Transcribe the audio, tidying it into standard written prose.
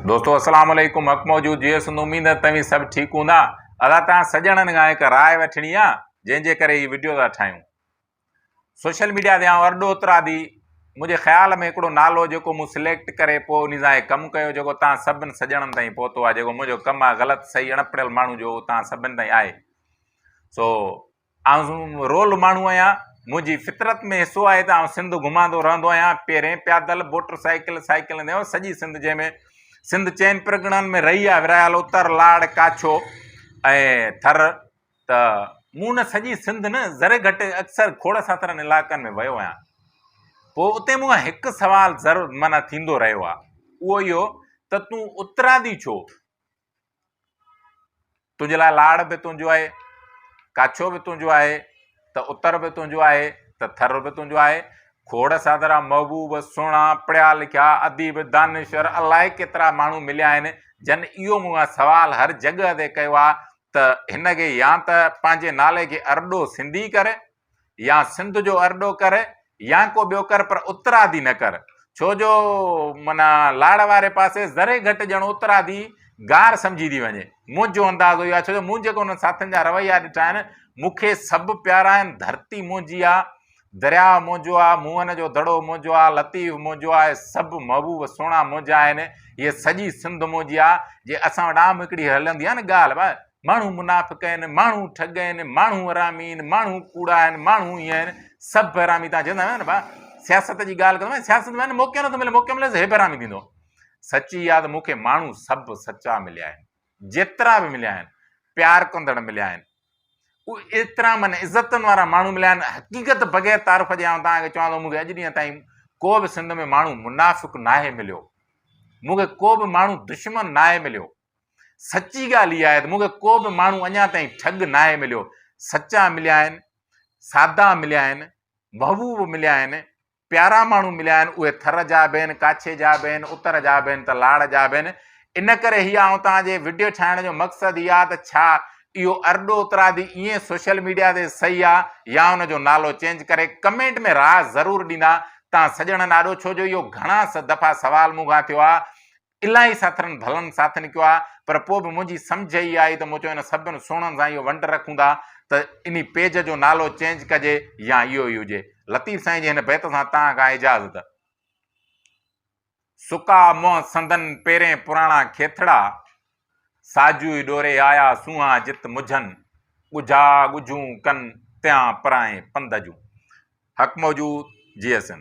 दोस्तों अस्सलाम वालेकुम। हक मौजूद जी सिंध। उम्मीद है तव्हीं सब ठीक हूंदा। अदा तव्हां सजणनि खां हिकु राय वठणी आहे, जंहिंजे करे हीअ वीडियो था ठाहियूं। सोशल मीडिया ते अरॾो उतरादी मुंहिंजे ख़्याल में हिकिड़ो नालो जेको मूं सिलेक्ट करे पोइ उन सां कमु कयो, जेको तव्हां सभिनि सजणनि ताईं पहुतो आहे, जेको मुंहिंजो कमु आहे ग़लति सही अणपढ़ियल माण्हू जो तव्हां सभिनि ताईं आहे। सो आउं रोल माण्हू आहियां, मुंहिंजी फितरत में हिसो आहे त आउं सिंध घुमांदो रहंदो आहियां। पहिरें पैदल, मोटरसाइकिल, साइकिल ते सॼी सिंध, जंहिंमें सिंध चइनि परगिणनि में रही आहे विरहायल, उतर, लाड़, काछो ऐं थर। त मूं न सॼी सिंध न ज़रे घटि अक्सर खोड़ साथरनि इलाइक़नि में वियो आहियां। पोइ उते मूं हिकु सुवालु ज़रूरु माना थींदो रहियो आहे, उहो इहो त तूं उतरादी छो? तुंहिंजे लाइ लाड़ बि तुंहिंजो आहे, काछो बि तुंहिंजो आहे, त उतर बि तुंहिंजो आहे, त थर बि तुंहिंजो आहे। खोड़ सादरा, महबूब, सुहिणा, पढ़िया लिखिया, अदीब, दानिश्वर, अलाए केतिरा माण्हू मिलिया आहिनि जन इहो मूं सवाल हर जॻह ते कयो आहे त हिनखे या त पंहिंजे नाले खे अरॾो सिंधी करे, या सिंध जो अरॾो करे, या को ॿियो कर, पर उतरादी न कर। छो जो माना लाड़ वारे पासे ज़रे घटि ॼण उतरादी गार सम्झी थी वञे। मुंहिंजो अंदाज़ो इहो आहे, छो जो मूं जेको हुन साथियुनि जा रवैया ॾिठा आहिनि, मूंखे सभु प्यारा आहिनि। धरती मुंहिंजी आहे, दरिया मुंहिंजो आहे, मुंहनि जो दड़ो मुंहिंजो आहे, लतीफ़ मुंहिंजो आहे, सभु महबूब सुहिणा मुंहिंजा आहिनि। इहे सॼी सिंध मुंहिंजी आहे। जे असां वटि आम हिकिड़ी हलंदी आहे न ॻाल्हि, भाई माण्हू मुनाफ़िक़ आहिनि, माण्हू ठग आहिनि, माण्हू हरामी आहिनि, माण्हू कूड़ा आहिनि, माण्हू ईअं आहिनि, सभु हरामी। तव्हां चवंदा आहियो न भाई सियासत जी ॻाल्हि कंदो, सियासत में मौक़ो नथो मिले, मौक़ो मिले त हे हरामी थींदो। सची आहे त मूंखे माण्हू सभु सचा मिलिया आहिनि, जेतिरा बि मिलिया आहिनि, प्यार कंदड़ मिलिया आहिनि, उहे एतिरा माना इज़तनि वारा माण्हू मिलिया आहिनि। हक़ीक़त बग़ैर तारीफ़ जे आउं तव्हांखे चवां थो, मूंखे अॼु ॾींहं ताईं को बि सिंध में माण्हू मुनाफ़िक़ नाहे मिलियो, मूंखे को बि माण्हू दुश्मन नाहे मिलियो। सची ॻाल्हि इहा आहे त मूंखे को बि माण्हू अञा ताईं ठग नाहे मिलियो। सचा मिलिया आहिनि, सादा मिलिया आहिनि, महबूब मिलिया आहिनि, प्यारा माण्हू मिलिया आहिनि। उहे थर जा बि आहिनि, काछे जा बि आहिनि, उतर जा बि आहिनि, त लाड़ जा बि आहिनि। इन करे हीअ आउं तव्हांजे वीडियो ठाहिण जो मक़सदु इहा आहे त छा इहो अरॾो उतरादी ईअं सोशल मीडिया ते सही आहे, या हुनजो नालो चेंज करे? कमेंट में राय ज़रूरु ॾींदा तव्हां सॼणनि ॾाढो, छो जो इहो घणा दफ़ा सवाल मूंखां थियो आहे, इलाही साथरनि भलनि साथनि कयो आहे, पर पोइ बि मुंहिंजी सम्झ ई आई त मूं चयो हिन सभिनि सुहिणनि सां इहो वंड रखूं था त इन पेज जो नालो चेंज कजे या इहो ई हुजे। लतीफ़ साईं जे हिन बैत सां तव्हांखां इजाज़त। सुका मुंहं संदन पेरें पुराणा खेथड़ा, साजू डोरे आया सूहा जित मुझन, ॻुझा ॻुझूं कन त्यां पराए पंध जूं। हक मौजूद, GSN।